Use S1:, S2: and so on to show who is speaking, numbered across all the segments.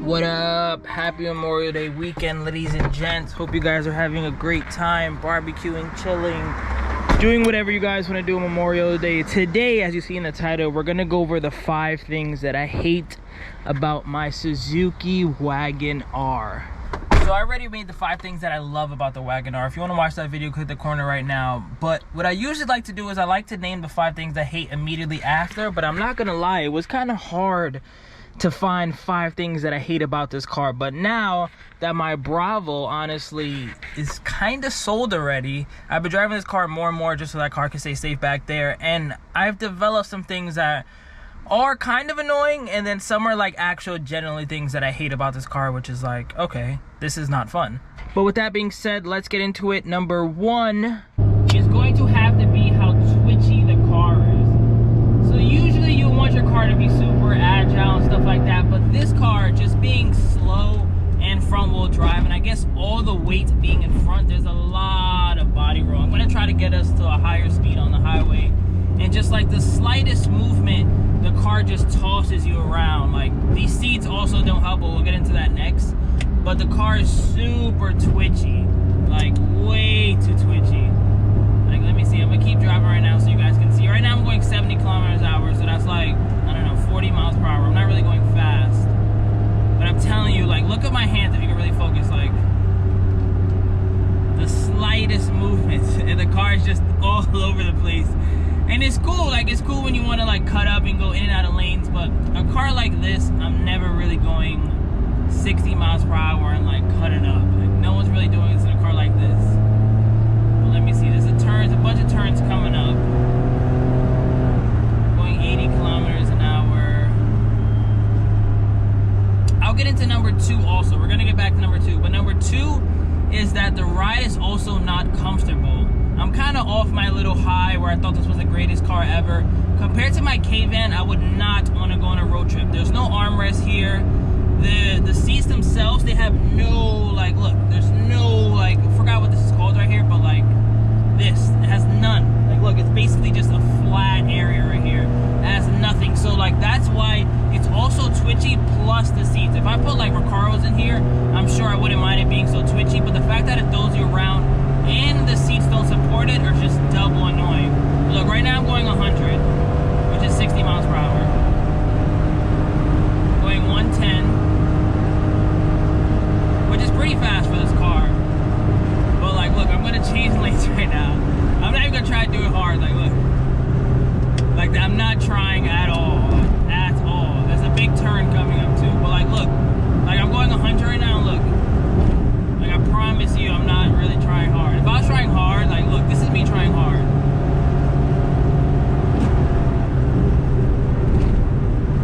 S1: What up? Happy Memorial Day weekend, ladies and gents. Hope you guys are having a great time barbecuing, chilling, doing whatever you guys want to do on Memorial Day. Today, as you see in the title, we're gonna go over the 5 things that I hate about my Suzuki Wagon R. So I already made the 5 things that I love about the Wagon R. If you want to watch that video, click the corner right now. But what I usually like to do is I like to name the 5 things I hate immediately after. But I'm not gonna lie, it was kind of hard to find 5 things that I hate about this car. But now that my Bravo honestly is kind of sold already, I've been driving this car more and more just so that car can stay safe back there, and I've developed some things that are kind of annoying, and then some are like actual genuinely things that I hate about this car, which is like, okay, this is not fun. But with that being said, let's get into it. Number 1 is going to have to be how twitchy the car is. So usually you want your car to be super agile and stuff like that, but this car just being slow and front wheel drive, and I guess all the weight being in front, there's a lot of body roll. I'm gonna try to get us to a higher speed on the highway, and just like the slightest movement, the car just tosses you around. Like, these seats also don't help, but we'll get into that next. But the car is super twitchy, like way too twitchy. Like, let me see, I'm gonna keep driving right now so you guys can see. Right now I'm going 70 kilometers an hour, so that's like, I don't know, 40 miles per hour. I'm not really going fast, but I'm telling you, like, look at my hands if you can really focus. Like, the slightest movement and the car is just all over the place. And it's cool, like, it's cool when you want to like cut up and go in and out of lanes, but a car like this, I'm never really going 60 miles per hour and like cut it up. Like, no one's really doing this in a car like this. But let me see, there's a bunch of turns coming up. Going 80 kilometers an hour. I'll get into number 2 also. We're gonna get back to number 2, but number 2 is that the ride is also not comfortable. I'm kind of off my little high where I thought this was the greatest car ever. Compared to my K-Van, I would not want to go on a road trip. There's no armrest here. The seats themselves, they have no, like, look, there's no, like, I forgot what this is called right here, but like this, it has none. Like, look, it's basically just a flat area right here. It has nothing. So like, that's why it's also twitchy, plus the seats. If I put like Recaros in here, I'm sure I wouldn't mind it being so twitchy, but the fact that it throws you around and the seats don't support it are just double annoying. Look, right now I'm going 100, which is 60 miles per hour. Going 110, which is pretty fast for this car. But like, look, I'm gonna change lanes right now. I'm not even gonna try to do it hard. Like, look, like, I'm not trying at all, at all. There's a big turn coming up too. But like, look, like, I'm going 100 right now. Look. Like, I promise you, I'm not really trying hard. If I was trying hard, like, look, this is me trying hard.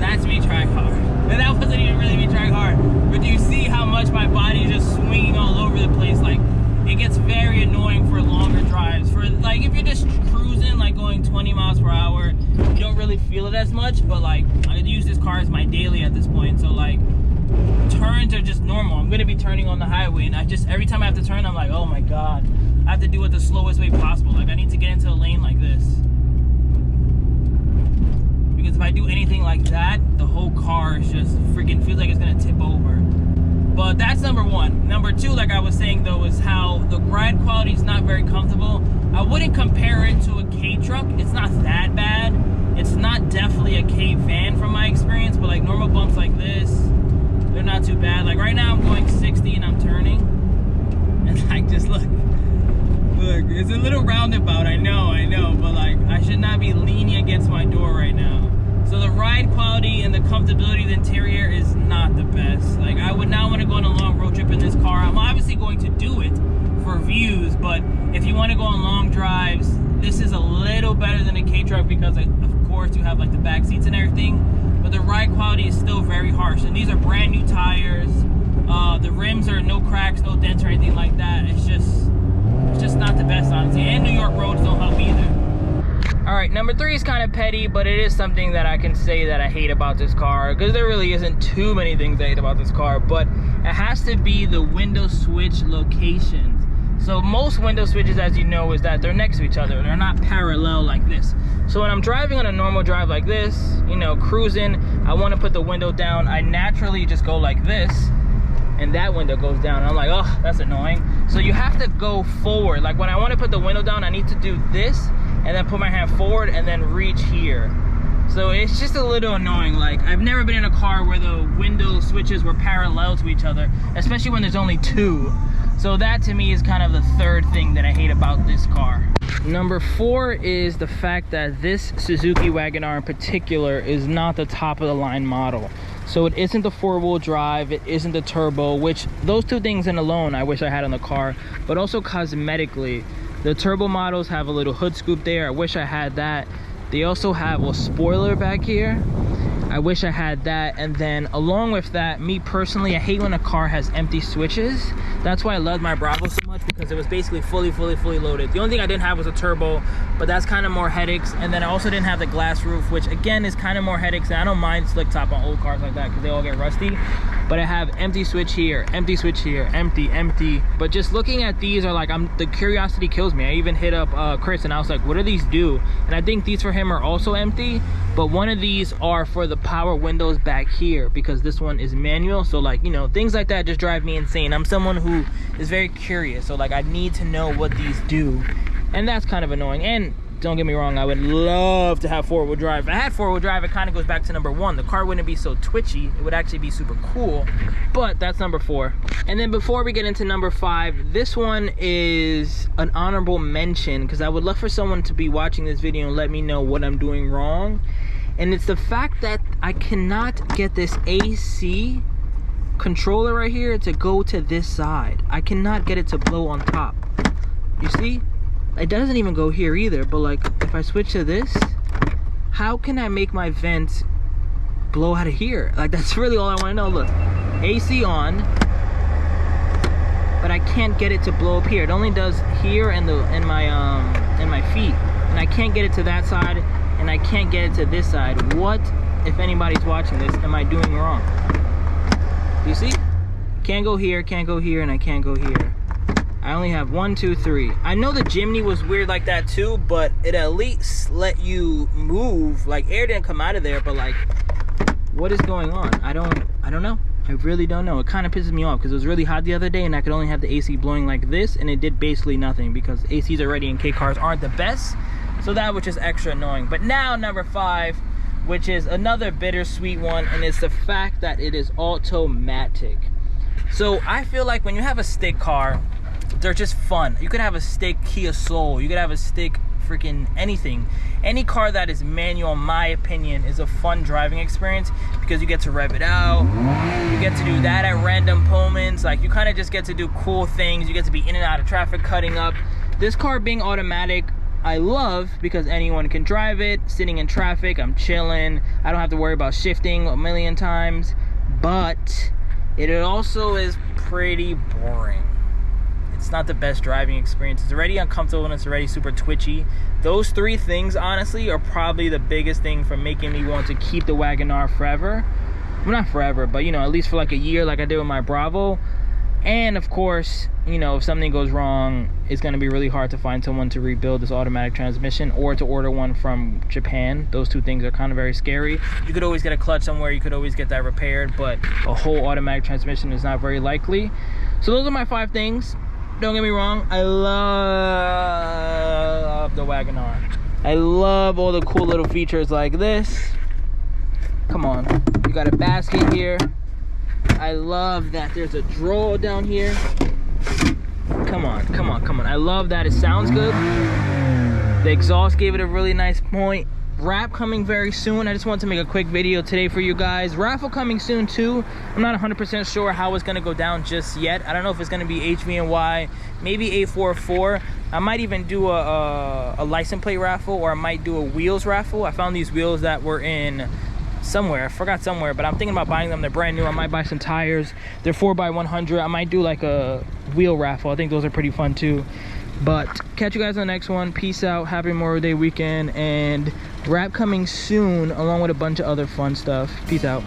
S1: That's me trying hard. And that wasn't even really me trying hard. But do you see how much my body is just swinging all over the place? Like, it gets very annoying for longer drives. For, like, if you're just cruising, like, going 20 miles per hour, you don't really feel it as much. But, like, I use this car as my daily at this point. So, like, turns are just normal. I'm gonna be turning on the highway, and I just, every time I have to turn, I'm like, oh my god, I have to do it the slowest way possible. Like, I need to get into a lane like this, because if I do anything like that, the whole car is just freaking feels like it's gonna tip over. But that's number 1. Number 2, like I was saying though, is how the ride quality is not very comfortable. I wouldn't compare it to a K-truck. It's not that bad. It's not definitely a K-van from my experience, but like normal bumps like this, they're not too bad. Like, right now I'm going 60 and I'm turning, and like, just look, it's a little roundabout, I know, but like, I should not be leaning against my door right now. So the ride quality and the comfortability of the interior is not the best. Like, I would not want to go on a long road trip in this car. I'm obviously going to do it for views, but if you want to go on long drives, this is a little better than a K-truck, because of course you have like the back seats and everything, but the ride quality is still very harsh. And these are brand new tires. The rims are no cracks, no dents or anything like that. It's just not the best, honestly. And New York roads don't help either. All right, number 3 is kind of petty, but it is something that I can say that I hate about this car, because there really isn't too many things I hate about this car, but it has to be the window switch locations. So most window switches, as you know, is that they're next to each other. They're not parallel like this. So when I'm driving on a normal drive like this, you know, cruising, I want to put the window down. I naturally just go like this, and that window goes down. I'm like, oh, that's annoying. So you have to go forward. Like when I want to put the window down, I need to do this, and then put my hand forward, and then reach here. So it's just a little annoying. Like, I've never been in a car where the window switches were parallel to each other, especially when there's only two. So that to me is kind of the third thing that I hate about this car. Number 4 is the fact that this Suzuki Wagon R in particular is not the top of the line model. So it isn't the 4-wheel drive, it isn't the turbo, which those two things in alone I wish I had on the car, but also cosmetically. The turbo models have a little hood scoop there. I wish I had that. They also have a spoiler back here. I wish I had that. And then along with that, me personally, I hate when a car has empty switches. That's why I loved my Bravo so much, because it was basically fully loaded. The only thing I didn't have was a turbo, but that's kind of more headaches. And then I also didn't have the glass roof, which again is kind of more headaches. And I don't mind slick top on old cars like that because they all get rusty. But I have empty switch here, empty switch here, empty. But just looking at these are like, the curiosity kills me. I even hit up Chris and I was like, what do these do? And I think these for him are also empty, but one of these are for the power windows back here, because this one is manual. So like, you know, things like that just drive me insane. I'm someone who is very curious, so like I need to know what these do, and that's kind of annoying. And don't get me wrong, I would love to have 4-wheel drive. If I had 4-wheel drive, it kind of goes back to number 1. The car wouldn't be so twitchy. It would actually be super cool. But that's number 4. And then before we get into number 5, this one is an honorable mention, because I would love for someone to be watching this video and let me know what I'm doing wrong. And it's the fact that I cannot get this AC controller right here to go to this side. I cannot get it to blow on top. You see? It doesn't even go here either, but like if I switch to this, how can I make my vent blow out of here? Like, that's really all I want to know. Look, AC on, but I can't get it to blow up here. It only does here and in my feet, and I can't get it to that side, and I can't get it to this side. What, if anybody's watching this, am I doing wrong? You see? Can't go here, and I can't go here. I only have 1, 2, 3. I know the Jimny was weird like that too, but it at least let you move. Like, air didn't come out of there, but like, what is going on? I don't know. I really don't know. It kind of pisses me off because it was really hot the other day and I could only have the AC blowing like this, and it did basically nothing because ACs already in K cars aren't the best. So that was just extra annoying. But now number 5, which is another bittersweet one, and it's the fact that it is automatic. So I feel like when you have a stick car, they're just fun. You could have a stick Kia Soul, you could have a stick freaking anything. Any car that is manual, in my opinion, is a fun driving experience because you get to rev it out, you get to do that at random moments. Like, you kind of just get to do cool things. You get to be in and out of traffic, cutting up. This car being automatic, I love because anyone can drive it. Sitting in traffic, I'm chilling. I don't have to worry about shifting a million times. But it also is pretty boring. It's not the best driving experience. It's already uncomfortable and it's already super twitchy. Those 3 things, honestly, are probably the biggest thing for making me want to keep the Wagon R forever. Well, not forever, but, you know, at least for like a year like I did with my Bravo. And, of course, you know, if something goes wrong, it's going to be really hard to find someone to rebuild this automatic transmission or to order one from Japan. Those 2 things are kind of very scary. You could always get a clutch somewhere. You could always get that repaired, but a whole automatic transmission is not very likely. So those are my 5 things. Don't get me wrong, I love the Wagon R. I love all the cool little features like this. Come on, you got a basket here. I love that there's a drawer down here. Come on. I love that it sounds good. The exhaust gave it a really nice point. Wrap coming very soon. I just wanted to make a quick video today for you guys. Raffle coming soon too. I'm not 100% sure how it's gonna go down just yet. I don't know if it's gonna be HVNY, maybe A44. I might even do a license plate raffle, or I might do a wheels raffle. I found these wheels that were in somewhere, I forgot somewhere, but I'm thinking about buying them. They're brand new. I might buy some tires. They're 4x100. I might do like a wheel raffle. I think those are pretty fun too. But catch you guys on the next one. Peace out. Happy Memorial Day weekend, and wrap coming soon along with a bunch of other fun stuff. Peace out.